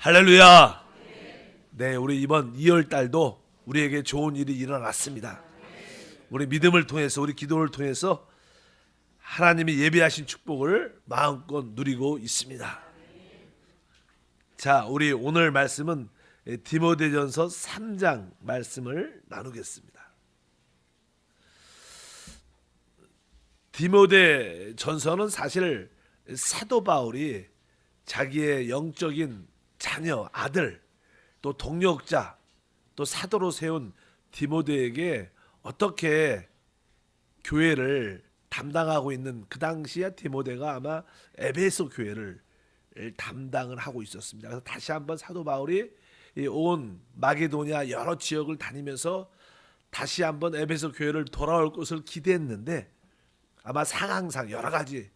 할렐루야. 네, 우리 이번 2월 달도 우리에게 좋은 일이 일어났습니다. 우리 믿음을 통해서, 우리 기도를 통해서 하나님이 예비하신 축복을 마음껏 누리고 있습니다. 자, 우리 오늘 말씀은 디모데전서 3장 말씀을 나누겠습니다. 디모데전서는 사실 사도 바울이 자기의 영적인 자녀, 아들, 또 동역자, 또 사도로 세운 디모데에게 어떻게 교회를 담당하고 있는, 그 당시에 디모데가 아마 에베소 교회를 담당을 하고 있었습니다. 그래서 다시 한번 사도 바울이 온 마게도냐 여러 지역을 다니면서 다시 한번 에베소 교회를 돌아올 것을 기대했는데, 아마 상황상 여러 가지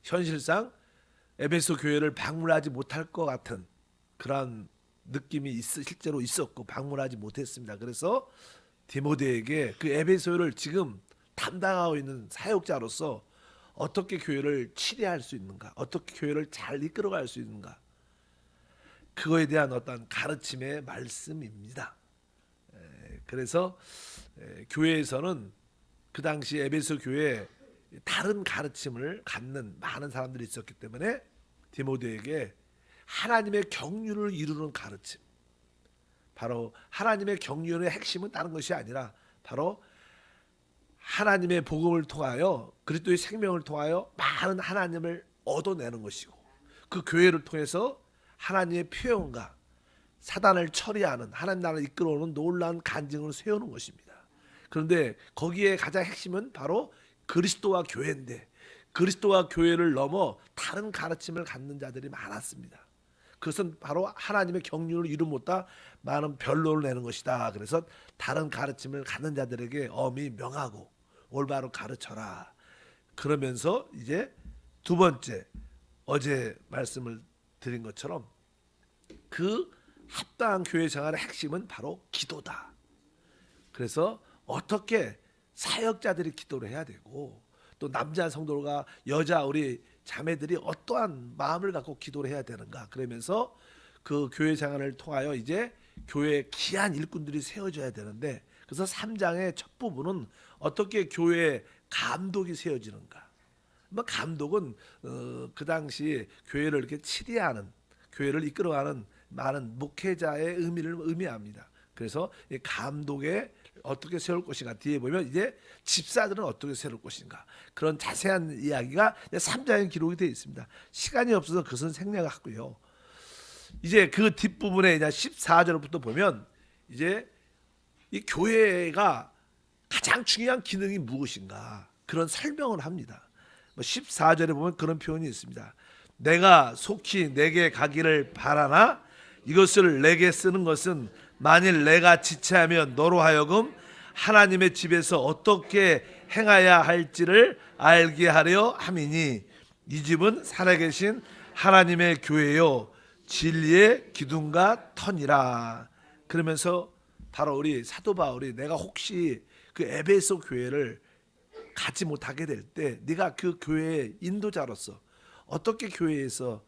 현실상 에베소 교회를 방문하지 못할 것 같은 그런 느낌이 실제로 있었고 방문하지 못했습니다. 그래서 디모데에게 그 에베소를 지금 담당하고 있는 사역자로서 어떻게 교회를 치료할 수 있는가, 어떻게 교회를 잘 이끌어갈 수 있는가, 그거에 대한 어떤 가르침의 말씀입니다. 그래서 교회에서는 그 당시 에베소 교회에 다른 가르침을 갖는 많은 사람들이 있었기 때문에 디모데에게 하나님의 경륜을 이루는 가르침, 바로 하나님의 경륜의 핵심은 다른 것이 아니라 바로 하나님의 복음을 통하여, 그리스도의 생명을 통하여 많은 하나님을 얻어내는 것이고, 그 교회를 통해서 하나님의 표현과 사단을 처리하는, 하나님 나라를 이끌어오는 놀라운 간증을 세우는 것입니다. 그런데 거기에 가장 핵심은 바로 그리스도와 교회인데, 그리스도와 교회를 넘어 다른 가르침을 갖는 자들이 많았습니다. 그것은 바로 하나님의 경륜을 이루 못다 많은 변론을 내는 것이다. 그래서 다른 가르침을 갖는 자들에게 엄히 명하고 올바로 가르쳐라. 그러면서 이제 두 번째, 어제 말씀을 드린 것처럼 그 합당한 교회 생활의 핵심은 바로 기도다. 그래서 어떻게 사역자들이 기도를 해야 되고, 또 남자 성도가, 여자 우리 자매들이 어떠한 마음을 갖고 기도를 해야 되는가, 그러면서 그 교회 생활을 통하여 이제 교회에 귀한 일꾼들이 세워져야 되는데, 그래서 3장의 첫 부분은 어떻게 교회에 감독이 세워지는가. 감독은 그 당시 교회를 이렇게 치리하는, 교회를 이끌어가는 많은 목회자의 의미를 의미합니다. 그래서 이 감독에 어떻게 세울 것인가, 뒤에 보면 이제 집사들은 어떻게 세울 것인가, 그런 자세한 이야기가 3장에 기록이 되어 있습니다. 시간이 없어서 그것은 생략하고요. 이제 그 뒷부분에 이제 14절부터 보면 이제 이 교회가 가장 중요한 기능이 무엇인가, 그런 설명을 합니다. 14절에 보면 그런 표현이 있습니다. 내가 속히 내게 가기를 바라나 이것을 내게 쓰는 것은 만일 내가 지체하면 너로 하여금 하나님의 집에서 어떻게 행해야 할지를 알게 하려 함이니, 이 집은 살아계신 하나님의 교회요 진리의 기둥과 터니라. 그러면서 바로 우리 사도 바울이 내가 혹시 그 에베소 교회를 가지 못하게 될 때 네가 그 교회의 인도자로서 어떻게 교회에서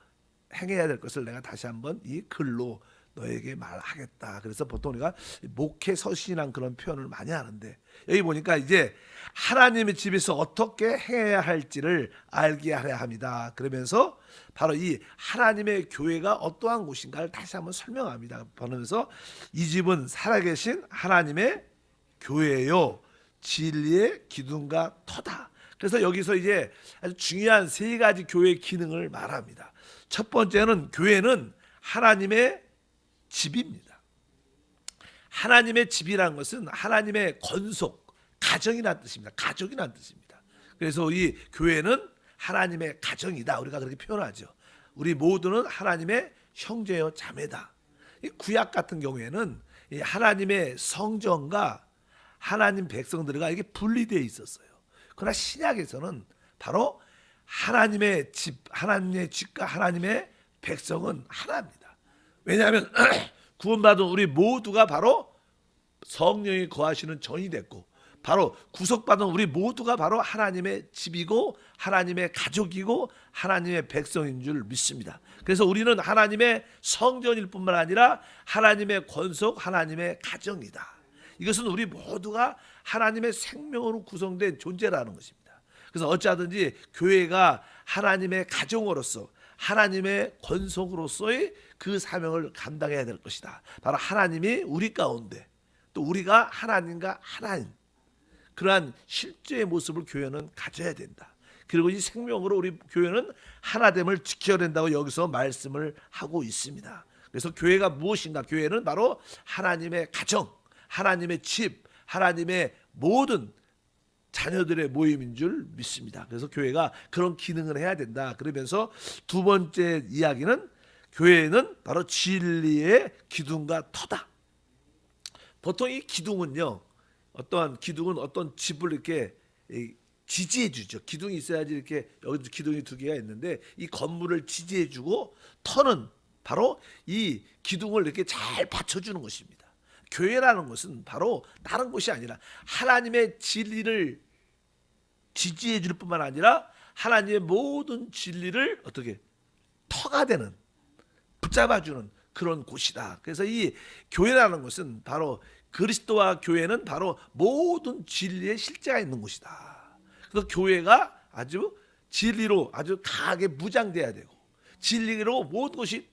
행해야 될 것을 내가 다시 한번 이 글로 너에게 말하겠다. 그래서 보통 우리가 목회 서신이란 그런 표현을 많이 하는데, 여기 보니까 이제 하나님의 집에서 어떻게 행해야 할지를 알게 하려 합니다. 그러면서 바로 이 하나님의 교회가 어떠한 곳인가를 다시 한번 설명합니다. 그러면서 이 집은 살아계신 하나님의 교회요 진리의 기둥과 터다. 그래서 여기서 이제 아주 중요한 세 가지 교회의 기능을 말합니다. 첫 번째는 교회는 하나님의 집입니다. 하나님의 집이라는 것은 하나님의 건속, 가정이라는 뜻입니다. 가족이라는 뜻입니다. 그래서 이 교회는 하나님의 가정이다, 우리가 그렇게 표현하죠. 우리 모두는 하나님의 형제요 자매다. 이 구약 같은 경우에는 이 하나님의 성전과 하나님 백성들과 이게 분리되어 있었어요. 그러나 신약에서는 바로 하나님의 집, 하나님의 집과 하나님의 백성은 하나입니다. 왜냐하면 구원받은 우리 모두가 바로 성령이 거하시는 전이 됐고, 바로 구속받은 우리 모두가 바로 하나님의 집이고 하나님의 가족이고 하나님의 백성인 줄 믿습니다. 그래서 우리는 하나님의 성전일 뿐만 아니라 하나님의 권속, 하나님의 가정이다. 이것은 우리 모두가 하나님의 생명으로 구성된 존재라는 것입니다. 그래서 어찌하든지 교회가 하나님의 가정으로서 하나님의 권속으로서의 그 사명을 감당해야 될 것이다. 바로 하나님이 우리 가운데 또 우리가 하나님과 하나님 그러한 실제의 모습을 교회는 가져야 된다. 그리고 이 생명으로 우리 교회는 하나됨을 지켜야 된다고 여기서 말씀을 하고 있습니다. 그래서 교회가 무엇인가? 교회는 바로 하나님의 가정, 하나님의 집, 하나님의 모든 자녀들의 모임인 줄 믿습니다. 그래서 교회가 그런 기능을 해야 된다. 그러면서 두 번째 이야기는 교회는 바로 진리의 기둥과 터다. 보통 이 기둥은요, 어떠한 기둥은 어떤 집을 이렇게 지지해 주죠. 기둥이 있어야지 이렇게 여기도 기둥이 두 개가 있는데 이 건물을 지지해 주고 터는 바로 이 기둥을 이렇게 잘 받쳐주는 것입니다. 교회라는 것은 바로 다른 것이 아니라 하나님의 진리를 지지해 줄 뿐만 아니라 하나님의 모든 진리를 어떻게 터가 되는 붙잡아주는 그런 곳이다. 그래서 이 교회라는 것은 바로 그리스도와 교회는 바로 모든 진리의 실제가 있는 곳이다. 그래서 교회가 아주 진리로 아주 강하게 무장돼야 되고 진리로 모든 것이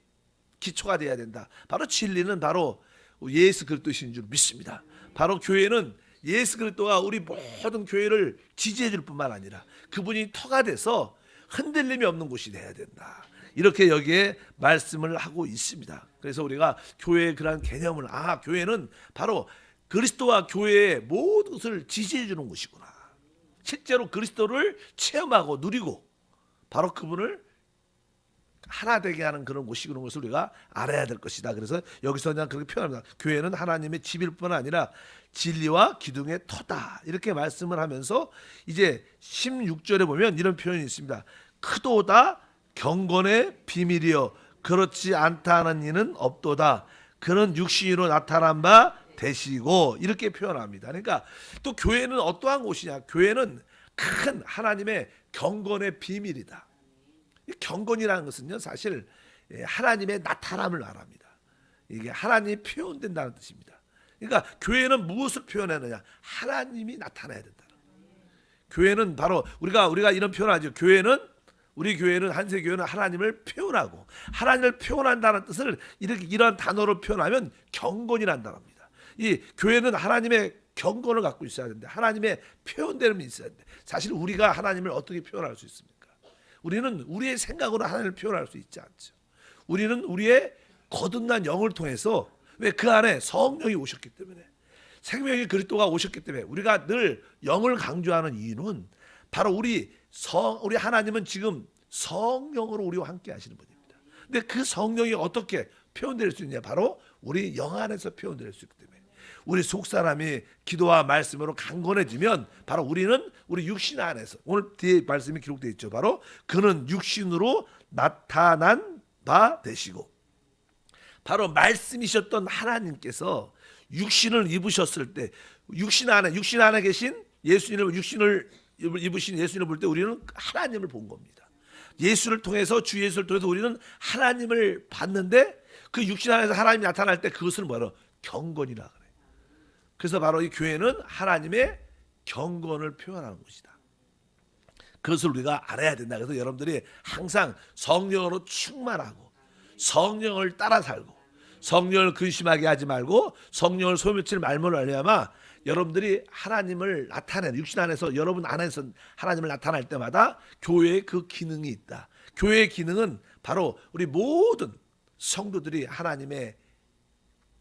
기초가 돼야 된다. 바로 진리는 바로 예수 그리스도이신 줄 믿습니다. 바로 교회는 예수 그리스도가 우리 모든 교회를 지지해 줄 뿐만 아니라 그분이 터가 돼서 흔들림이 없는 곳이 돼야 된다. 이렇게 여기에 말씀을 하고 있습니다. 그래서 우리가 교회의 그러한 개념을 교회는 바로 그리스도와 교회의 모든 것을 지지해 주는 곳이구나. 실제로 그리스도를 체험하고 누리고 바로 그분을 하나 되게 하는 그런 곳이 그런 것을 우리가 알아야 될 것이다. 그래서 여기서 그냥 그렇게 표현합니다. 교회는 하나님의 집일 뿐 아니라 진리와 기둥의 터다. 이렇게 말씀을 하면서 이제 16절에 보면 이런 표현이 있습니다. 크도다 경건의 비밀이여 그렇지 않다 하는 이는 없도다. 그는 육신으로 나타난 바 되시고 이렇게 표현합니다. 그러니까 또 교회는 어떠한 곳이냐? 교회는 큰 하나님의 경건의 비밀이다. 경건이라는 것은요 사실 하나님의 나타남을 말합니다. 이게 하나님이 표현된다는 뜻입니다. 그러니까 교회는 무엇을 표현하느냐? 하나님이 나타나야 된다. 교회는 바로 우리가 이런 표현을 하죠. 우리 교회는 한세교회는 하나님을 표현하고 하나님을 표현한다는 뜻을 이런 단어로 표현하면 경건이라는 단어입니다. 이 교회는 하나님의 경건을 갖고 있어야 되는데 하나님의 표현됨이 있어야 되는데 사실 우리가 하나님을 어떻게 표현할 수 있습니까? 우리는 우리의 생각으로 하나님을 표현할 수 있지 않죠. 우리는 우리의 거듭난 영을 통해서 왜 그 안에 성령이 오셨기 때문에 생명의 그리스도가 오셨기 때문에 우리가 늘 영을 강조하는 이유는 바로 우리 하나님은 지금 성령으로 우리와 함께 하시는 분입니다. 근데 그 성령이 어떻게 표현될 수 있냐? 바로 우리 영 안에서 표현될 수 있기 때문에 우리 속사람이 기도와 말씀으로 강건해지면 바로 우리는 우리 육신 안에서 오늘 뒤에 말씀이 기록되어 있죠. 바로 그는 육신으로 나타난 바 되시고 바로 말씀이셨던 하나님께서 육신을 입으셨을 때 육신 안에 계신 육신을 입으신 예수님을 볼 때 우리는 하나님을 본 겁니다. 예수를 통해서 주 예수를 통해서 우리는 하나님을 봤는데 그 육신 안에서 하나님이 나타날 때 그것을 뭐라 경건이라 그래요. 그래서 바로 이 교회는 하나님의 경건을 표현하는 곳이다. 그것을 우리가 알아야 된다. 그래서 여러분들이 항상 성령으로 충만하고 성령을 따라 살고 성령을 근심하게 하지 말고 성령을 소멸칠 말문을 알려야만 여러분들이 하나님을 나타내는 육신 안에서 여러분 안에서 하나님을 나타날 때마다 교회의 그 기능이 있다. 교회의 기능은 바로 우리 모든 성도들이 하나님의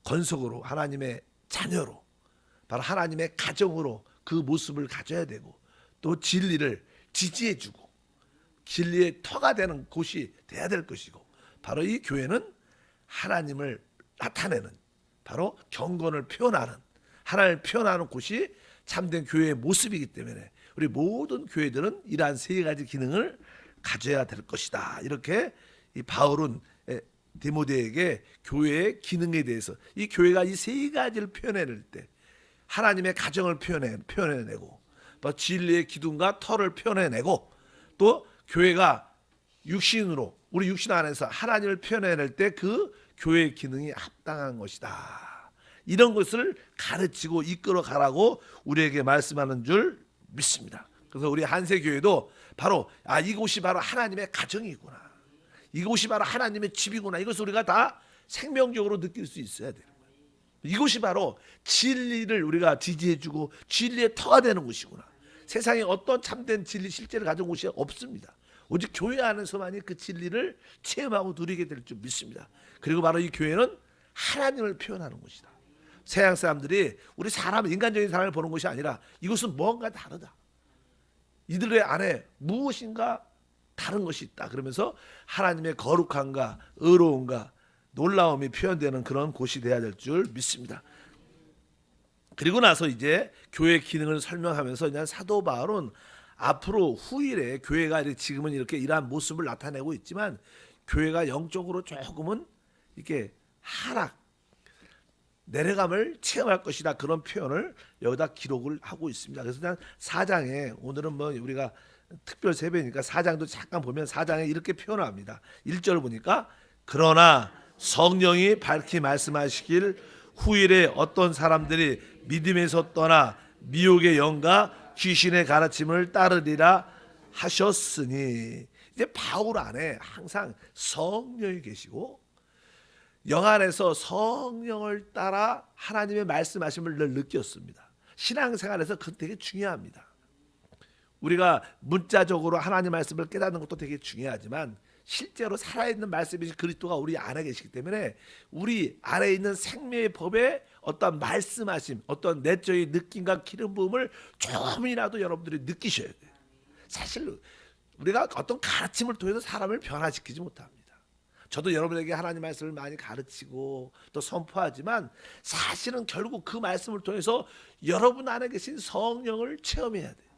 권속으로 하나님의 자녀로 바로 하나님의 가정으로 그 모습을 가져야 되고 또 진리를 지지해주고 진리의 터가 되는 곳이 돼야 될 것이고 바로 이 교회는 하나님을 나타내는 바로 경건을 표현하는 하나님을 표현하는 곳이 참된 교회의 모습이기 때문에 우리 모든 교회들은 이러한 세 가지 기능을 가져야 될 것이다. 이렇게 이 바울은 디모데에게 교회의 기능에 대해서 이 교회가 이 세 가지를 표현해낼 때 하나님의 가정을 표현해내고 또 진리의 기둥과 터를 표현해내고 또 교회가 육신으로 우리 육신 안에서 하나님을 표현해낼 때 그 교회의 기능이 합당한 것이다. 이런 것을 가르치고 이끌어 가라고 우리에게 말씀하는 줄 믿습니다. 그래서 우리 한세교회도 바로 이곳이 바로 하나님의 가정이구나. 이곳이 바로 하나님의 집이구나. 이것을 우리가 다 생명적으로 느낄 수 있어야 돼요. 이곳이 바로 진리를 우리가 지지해주고 진리의 터가 되는 곳이구나. 세상에 어떤 참된 진리 실제를 가진 곳이 없습니다. 오직 교회 안에서만이 그 진리를 체험하고 누리게 될 줄 믿습니다. 그리고 바로 이 교회는 하나님을 표현하는 곳이다. 세상 사람들이 우리 사람, 인간적인 사람을 보는 것이 아니라 이것은 뭔가 다르다. 이들의 안에 무엇인가 다른 것이 있다. 그러면서 하나님의 거룩함과 의로움과 놀라움이 표현되는 그런 곳이 되어야 될 줄 믿습니다. 그리고 나서 이제 교회 기능을 설명하면서 그냥 사도 바울은 앞으로 후일에 교회가 지금은 이렇게 이러한 모습을 나타내고 있지만 교회가 영적으로 조금은 이렇게 내려감을 체험할 것이다. 그런 표현을 여기다 기록을 하고 있습니다. 그래서 그냥 4장에 오늘은 뭐 우리가 특별 세배니까 4장도 잠깐 보면 4장에 이렇게 표현합니다. 1절 보니까 그러나 성령이 밝히 말씀하시길 후일에 어떤 사람들이 믿음에서 떠나 미혹의 영과 귀신의 가르침을 따르리라 하셨으니 이제 바울 안에 항상 성령이 계시고 영 안에서 성령을 따라 하나님의 말씀하심을 늘 느꼈습니다. 신앙생활에서 그건 되게 중요합니다. 우리가 문자적으로 하나님 말씀을 깨닫는 것도 되게 중요하지만 실제로 살아있는 말씀이신 그리스도가 우리 안에 계시기 때문에 우리 안에 있는 생명의 법에 어떤 말씀하심, 어떤 내적인 느낌과 기름 부음을 조금이라도 여러분들이 느끼셔야 돼요. 사실 우리가 어떤 가르침을 통해서 사람을 변화시키지 못합니다. 저도 여러분에게 하나님 말씀을 많이 가르치고 또 선포하지만 사실은 결국 그 말씀을 통해서 여러분 안에 계신 성령을 체험해야 돼요.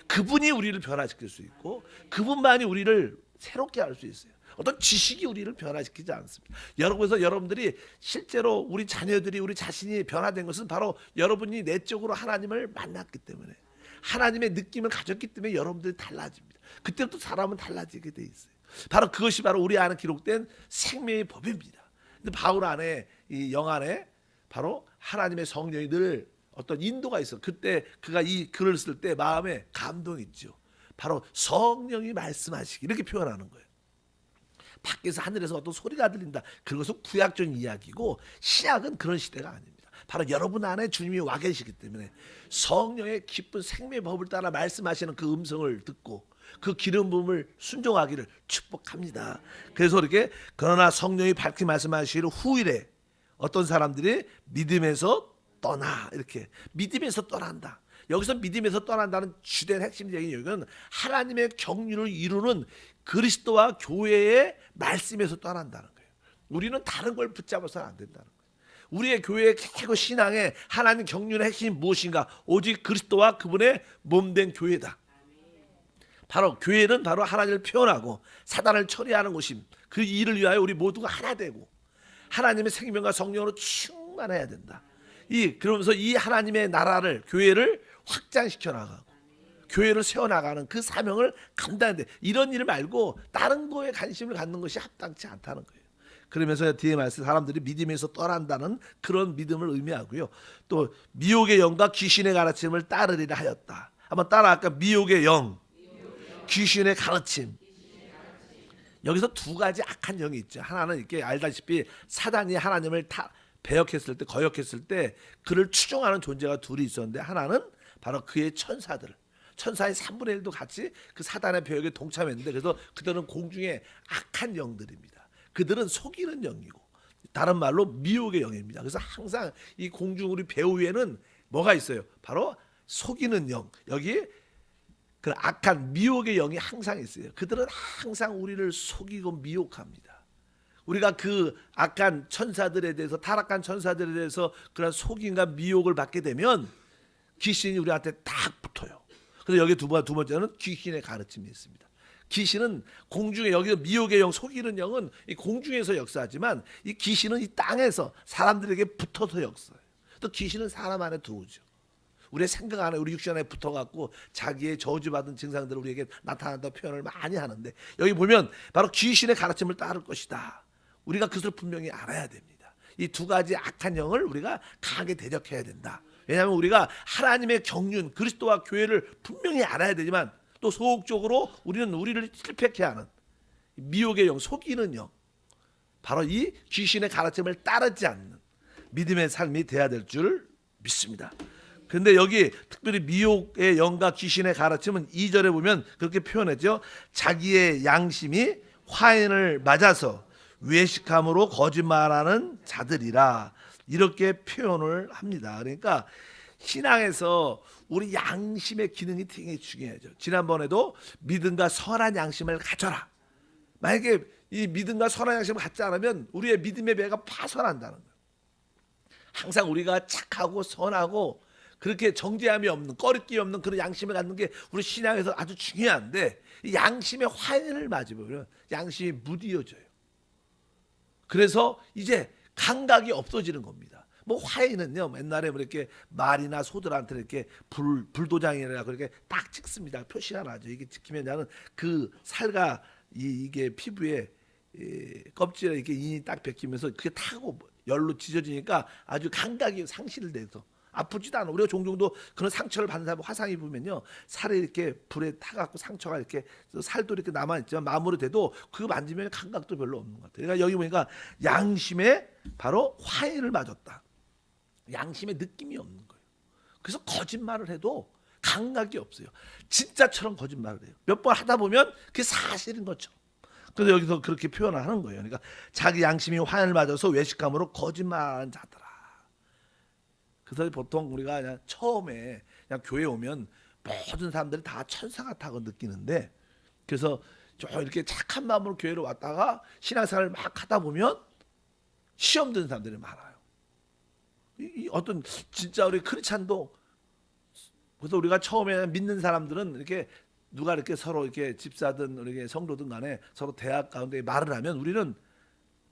그분이 우리를 변화시킬 수 있고 그분만이 우리를 새롭게 할 수 있어요. 어떤 지식이 우리를 변화시키지 않습니다. 그래서 여러분들이 실제로 우리 자녀들이 우리 자신이 변화된 것은 바로 여러분이 내적으로 하나님을 만났기 때문에 하나님의 느낌을 가졌기 때문에 여러분들이 달라집니다. 그때부터 사람은 달라지게 돼 있어요. 바로 그것이 바로 우리 안에 기록된 생명의 법입니다. 근데 바울 안에 이 영 안에 바로 하나님의 성령이 늘 어떤 인도가 있어. 그때 그가 이 글을 쓸 때 마음에 감동이 있죠. 바로 성령이 말씀하시기 이렇게 표현하는 거예요. 밖에서 하늘에서 어떤 소리가 들린다. 그것은 구약적인 이야기고 신약은 그런 시대가 아닙니다. 바로 여러분 안에 주님이 와 계시기 때문에 성령의 기쁜 생명의 법을 따라 말씀하시는 그 음성을 듣고 그 기름 부음을 순종하기를 축복합니다. 그래서 이렇게 그러나 성령이 밝히 말씀하시기를 후일에 어떤 사람들이 믿음에서 떠나 이렇게 믿음에서 떠난다. 여기서 믿음에서 떠난다는 주된 핵심적인 얘기는 하나님의 경륜을 이루는 그리스도와 교회의 말씀에서 떠난다는 거예요. 우리는 다른 걸 붙잡아서는 안 된다는 거예요. 우리의 교회의 최고 신앙의 하나님 경륜의 핵심이 무엇인가? 오직 그리스도와 그분의 몸된 교회다. 바로 교회는 바로 하나님을 표현하고 사단을 처리하는 곳입니다. 그 일을 위하여 우리 모두가 하나 되고 하나님의 생명과 성령으로 충만해야 된다. 그러면서 이 하나님의 나라를 교회를 확장시켜 나가고 교회를 세워나가는 그 사명을 감당해야 돼. 이런 일 말고 다른 거에 관심을 갖는 것이 합당치 않다는 거예요. 그러면서 뒤에 말씀 사람들이 믿음에서 떠난다는 그런 믿음을 의미하고요. 또 미혹의 영과 귀신의 가르침을 따르리라 하였다. 한번 따라할까? 미혹의 영, 귀신의 가르침. 여기서 두 가지 악한 영이 있죠. 하나는 이렇게 알다시피 사단이 하나님을 배역했을 때, 거역했을 때 그를 추종하는 존재가 둘이 있었는데 하나는 바로 그의 천사들. 천사의 3분의 1도 같이 그 사단의 배역에 동참했는데 그래서 그들은 공중의 악한 영들입니다. 그들은 속이는 영이고 다른 말로 미혹의 영입니다. 그래서 항상 이 공중 우리 배우 위에는 뭐가 있어요? 바로 속이는 영. 여기 그 악한 미혹의 영이 항상 있어요. 그들은 항상 우리를 속이고 미혹합니다. 우리가 그 악한 천사들에 대해서 타락한 천사들에 대해서 그런 속임과 미혹을 받게 되면 귀신이 우리한테 딱 붙어요. 그래서 여기 두 번째는 귀신의 가르침이 있습니다. 귀신은 공중에 여기서 미혹의 영, 속이는 영은 이 공중에서 역사하지만 이 귀신은 이 땅에서 사람들에게 붙어서 역사해요. 또 귀신은 사람 안에 들어오죠. 우리의 생각 안에 우리 육신 안에 붙어갖고 자기의 저주받은 증상들을 우리에게 나타난다고 표현을 많이 하는데 여기 보면 바로 귀신의 가르침을 따를 것이다. 우리가 그것을 분명히 알아야 됩니다. 이 두 가지 악한 영을 우리가 강하게 대적해야 된다. 왜냐하면 우리가 하나님의 경륜 그리스도와 교회를 분명히 알아야 되지만 또 소극적으로 우리는 우리를 실패케 하는 미혹의 영, 속이는 영, 바로 이 귀신의 가르침을 따르지 않는 믿음의 삶이 돼야 될 줄 믿습니다. 그런데 여기 특별히 미혹의 영과 귀신의 가르침은 2절에 보면 그렇게 표현했죠. 자기의 양심이 화인을 맞아서 외식함으로 거짓말하는 자들이라 이렇게 표현을 합니다. 그러니까 신앙에서 우리 양심의 기능이 되게 중요하죠. 지난번에도 믿음과 선한 양심을 가져라. 만약에 이 믿음과 선한 양심을 갖지 않으면 우리의 믿음의 배가 파손한다는 거예요. 항상 우리가 착하고 선하고 그렇게 정죄함이 없는 꺼리낌이 없는 그런 양심을 갖는 게 우리 신앙에서 아주 중요한데 이 양심의 화인을 맞으면 양심이 무디어져요. 그래서 이제 감각이 없어지는 겁니다. 뭐 화인은요 옛날에 뭐 이렇게 말이나 소들한테 이렇게 불도장이라 그렇게 딱 찍습니다. 표시가 나죠. 이게 찍히면 나는 그 살과 이게 피부에 껍질에 이렇게 인이 딱 벗기면서 그게 타고 열로 찢어지니까 아주 감각이 상실돼서 아프지도 않아. 우리가 종종도 그런 상처를 받는 사람 화상 입으면요 살이 이렇게 불에 타갖고 상처가 이렇게 살도 이렇게 남아있지만 마무리돼도 그거 만지면 감각도 별로 없는 것 같아요. 그러니까 여기 보니까 양심에 바로 화인을 맞았다. 양심에 느낌이 없는 거예요. 그래서 거짓말을 해도 감각이 없어요. 진짜처럼 거짓말을 해요. 몇 번 하다 보면 그게 사실인 것처럼. 그래서 여기서 그렇게 표현을 하는 거예요. 그러니까 자기 양심이 화인을 맞아서 외식함으로 거짓말하는 자더라. 그래서 보통 우리가 그냥 처음에 그냥 교회 오면 모든 사람들이 다 천사 같다고 느끼는데 그래서 좀 이렇게 착한 마음으로 교회로 왔다가 신앙생활을 막 하다 보면 시험 드는 사람들이 많아요. 이 어떤 진짜 우리 크리스찬도 그래서 우리가 처음에 믿는 사람들은 이렇게 누가 이렇게 서로 이렇게 집사든 이렇게 성도든 간에 서로 대화 가운데 말을 하면 우리는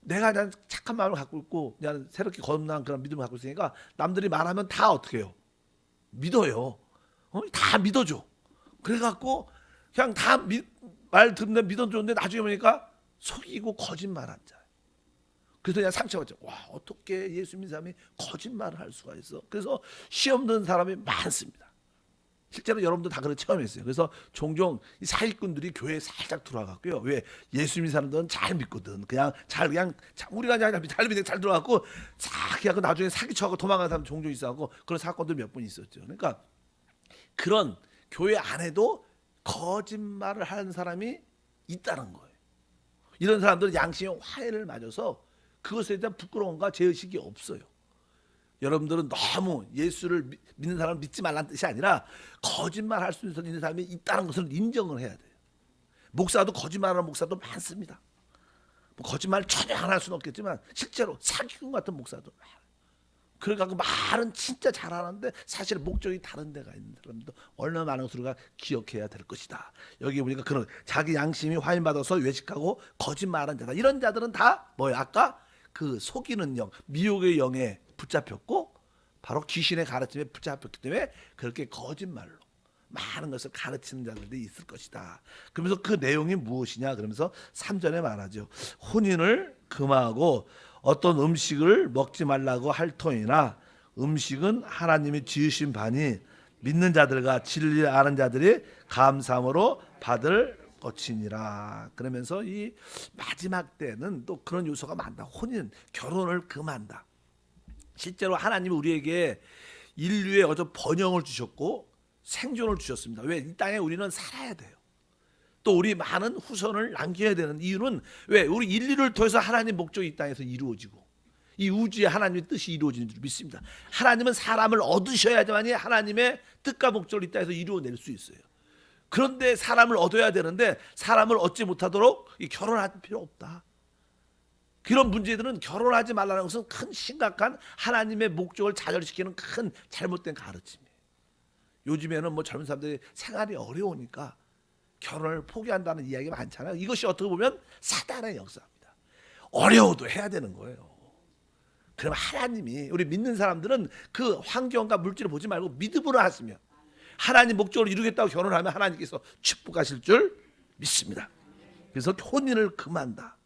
내가 그냥 착한 마음을 갖고 있고 그냥 새롭게 거듭난 그런 믿음을 갖고 있으니까 남들이 말하면 다 어떻게 해요? 믿어요. 다 믿어줘. 그래갖고 그냥 다 말 듣는 믿어줬는데 나중에 보니까 속이고 거짓말한 자. 그래서 그냥 상처받죠. 와 어떻게 예수 믿는 사람이 거짓말을 할 수가 있어. 그래서 시험 드는 사람이 많습니다. 실제로 여러분도 다 그런 체험했어요. 그래서 종종 이 사기꾼들이 교회에 살짝 들어와갖고요. 왜 예수 믿는 사람들은 잘 믿거든. 그냥 우리가 그냥 잘 믿는 잘 들어와갖고 사기하고 나중에 사기쳐갖고 도망가는 사람 종종 있어갖고 그런 사건들 몇 번 있었죠. 그러니까 그런 교회 안에도 거짓말을 하는 사람이 있다는 거예요. 이런 사람들은 양심의 화해를 맞아서 그것에 대한 부끄러움과 죄의식이 없어요. 여러분들은 너무 예수를 믿는 사람을 믿지 말라는 뜻이 아니라 거짓말할 수 있는 사람이 있다는 것을 인정을 해야 돼요. 목사도 거짓말하는 목사도 많습니다. 뭐 거짓말 전혀 안 할 수는 없겠지만 실제로 사기꾼 같은 목사도 많아요. 그러니까 말은 진짜 잘하는데 사실 목적이 다른 데가 있는 사람도 얼마나 많은 것을 우리가 기억해야 될 것이다. 여기 보니까 그런 자기 양심이 화인받아서 외식하고 거짓말하는 자다. 이런 자들은 다 뭐예요? 아까 그 속이는 영, 미혹의 영에 붙잡혔고 바로 귀신의 가르침에 붙잡혔기 때문에 그렇게 거짓말로 많은 것을 가르치는 자들이 있을 것이다. 그러면서 그 내용이 무엇이냐? 그러면서 3절에 말하죠. 혼인을 금하고 어떤 음식을 먹지 말라고 할 터이나 음식은 하나님이 지으신 바니 믿는 자들과 진리를 아는 자들이 감사함으로 받을 것이니라. 그러면서 이 마지막 때는 또 그런 요소가 많다. 혼인, 결혼을 금한다. 실제로 하나님이 우리에게 인류의 어떤 번영을 주셨고 생존을 주셨습니다. 왜? 이 땅에 우리는 살아야 돼요. 또 우리 많은 후손을 남겨야 되는 이유는 왜? 우리 인류를 통해서 하나님 목적이 이 땅에서 이루어지고 이 우주에 하나님의 뜻이 이루어지는 줄 믿습니다. 하나님은 사람을 얻으셔야지만이 하나님의 뜻과 목적을 이 땅에서 이루어낼 수 있어요. 그런데 사람을 얻어야 되는데 사람을 얻지 못하도록 결혼할 필요 없다. 그런 문제들은 결혼하지 말라는 것은 큰 심각한 하나님의 목적을 좌절시키는 큰 잘못된 가르침이에요. 요즘에는 뭐 젊은 사람들이 생활이 어려우니까 결혼을 포기한다는 이야기가 많잖아요. 이것이 어떻게 보면 사단의 역사입니다. 어려워도 해야 되는 거예요. 그럼 하나님이, 우리 믿는 사람들은 그 환경과 물질을 보지 말고 믿음으로 하시면 하나님 목적을 이루겠다고 결혼하면 하나님께서 축복하실 줄 믿습니다. 그래서 혼인을 금한다.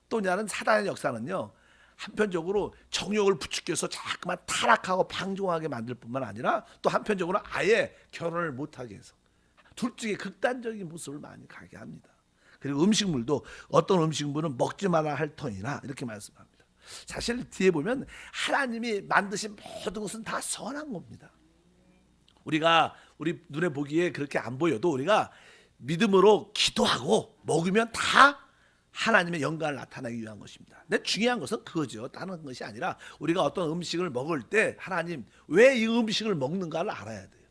또 나는 사단의 역사는요, 한편적으로 정욕을 부추겨서 자꾸만 타락하고 방종하게 만들 뿐만 아니라 또 한편적으로 아예 결혼을 못하게 해서 둘 중에 극단적인 모습을 많이 가게 합니다. 그리고 음식물도 어떤 음식물은 먹지 말아야 할 터이나 이렇게 말씀합니다. 사실 뒤에 보면 하나님이 만드신 모든 것은 다 선한 겁니다. 우리가 우리 눈에 보기에 그렇게 안 보여도 우리가 믿음으로 기도하고 먹으면 다 하나님의 영광을 나타내기 위한 것입니다. 근데 중요한 것은 그거죠. 다른 것이 아니라 우리가 어떤 음식을 먹을 때 하나님 왜 이 음식을 먹는가를 알아야 돼요.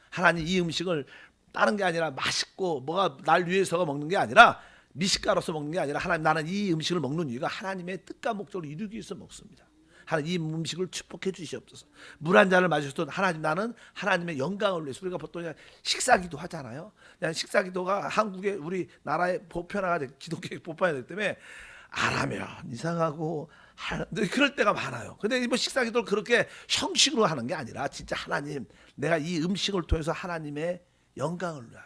하나님 이 음식을 다른 게 아니라 맛있고 뭐가 날 위해서가 먹는 게 아니라 미식가로서 먹는 게 아니라 하나님 나는 이 음식을 먹는 이유가 하나님의 뜻과 목적을 이루기 위해서 먹습니다. 하나님 이 음식을 축복해 주시옵소서. 물 한 잔을 마셔도 하나님 나는 하나님의 영광을 위해서. 우리가 보통 그냥 식사기도 하잖아요. 그냥 식사기도가 한국의 우리 나라의 보편화가 기독교의 보편화가 되기 때문에 안 하면 이상하고 그럴 때가 많아요. 근데 뭐 식사기도를 그렇게 형식으로 하는 게 아니라 진짜 하나님 내가 이 음식을 통해서 하나님의 영광을 위하여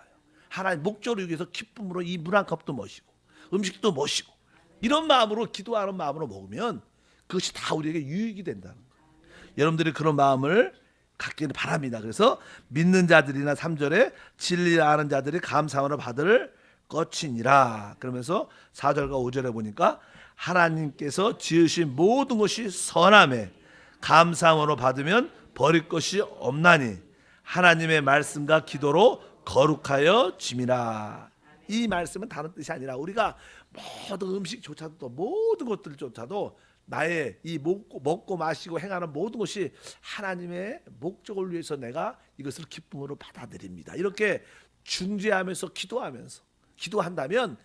하나님 목적을 위해서 기쁨으로 이 물 한 컵도 마시고 음식도 마시고 이런 마음으로 기도하는 마음으로 먹으면 그것이 다 우리에게 유익이 된다는 거예요. 여러분들이 그런 마음을 갖기를 바랍니다. 그래서 믿는 자들이나 3절에 진리를 아는 자들이 감사함으로 받을 것이니라. 그러면서 4절과 5절에 보니까 하나님께서 지으신 모든 것이 선함에 감사함으로 받으면 버릴 것이 없나니 하나님의 말씀과 기도로 거룩하여 짐이라. 이 말씀은 다른 뜻이 아니라 우리가 모든 음식조차도 또 모든 것들조차도 나의 이 먹고 마시고 행하는 모든 것이 하나님의 목적을 위해서 내가 이것을 기쁨으로 받아들입니다. 이렇게 중재하면서 기도한다면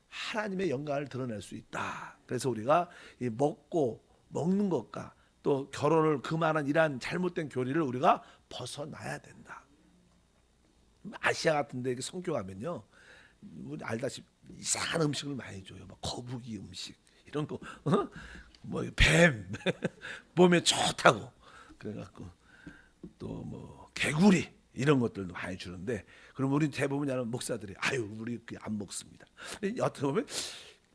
하나님의 영광을 드러낼 수 있다. 그래서 우리가 이 먹는 것과 또 결혼을 금하는 이러한 잘못된 교리를 우리가 벗어나야 된다. 아시아 같은 데 성교 가면요, 알다시피 이상한 음식을 많이 줘요. 막 거북이 음식 이런 거, 뭐 뱀 몸에 좋다고 그래갖고 또 뭐 개구리 이런 것들도 많이 주는데, 그럼 우리 대부분 목사들이 아유 우리 안 먹습니다. 어떻게 보면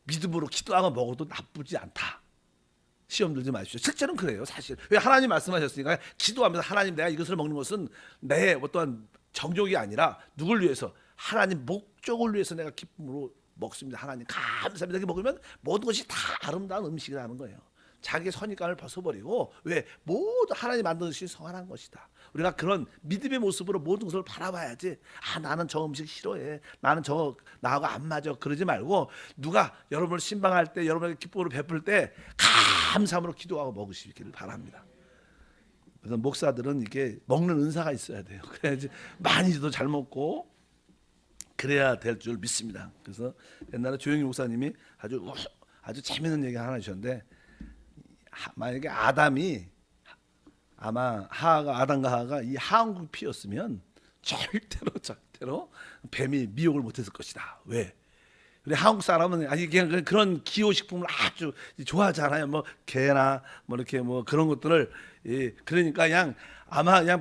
믿음으로 기도하고 먹어도 나쁘지 않다. 시험 들지 마십시오. 실제는 그래요. 사실 왜 하나님 말씀하셨으니까 기도하면서 하나님 내가 이것을 먹는 것은 내 어떠한 정욕이 아니라 누굴 위해서 하나님 목적을 위해서 내가 기쁨으로 먹습니다. 하나님 감사합니다. 이렇게 먹으면 모든 것이 다 아름다운 음식이라는 거예요. 자기의 선입관을 벗어버리고 왜 모두 하나님 만드신 선한 것이다. 우리가 그런 믿음의 모습으로 모든 것을 바라봐야지. 나는 저 음식 싫어해. 나는 저 나하고 안 맞아. 그러지 말고 누가 여러분을 신방할 때 여러분에게 기쁨으로 베풀 때 감사함으로 기도하고 먹으시기를 바랍니다. 그래서 목사들은 이게 먹는 은사가 있어야 돼요. 그래야지 많이도 잘 먹고 그래야 될 줄 믿습니다. 그래서 옛날에 조영희 목사님이 아주 재밌는 얘기 하나 하셨는데, 만약에 아담과 하하가 이 하한국 피었으면 절대로 뱀이 미혹을 못했을 것이다. 왜? 우리 한국 사람은 그냥 그런 기호식품을 아주 좋아하잖아요. 뭐 개나 뭐 이렇게 뭐 그런 것들을, 그러니까 그냥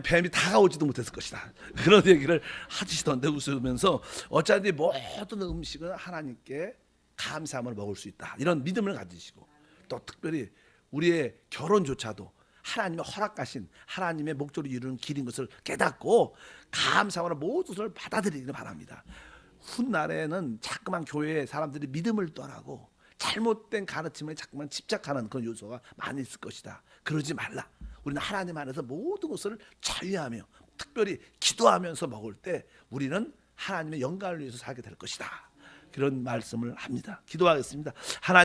뱀이 다가오지도 못했을 것이다. 그런 얘기를 하시던데 웃으면서 어차피 모든 음식은 하나님께 감사함을 먹을 수 있다. 이런 믿음을 가지시고 또 특별히 우리의 결혼조차도 하나님의 허락하신 하나님의 목적을 이루는 길인 것을 깨닫고 감사함으로 모든 것을 받아들이기를 바랍니다. 훗날에는 자꾸만 교회에 사람들이 믿음을 떠나고 잘못된 가르침에 자꾸만 집착하는 그런 요소가 많이 있을 것이다. 그러지 말라. 우리는 하나님 안에서 모든 것을 자유하며 특별히 기도하면서 먹을 때 우리는 하나님의 영광을 위해서 살게 될 것이다. 그런 말씀을 합니다. 기도하겠습니다. 하나님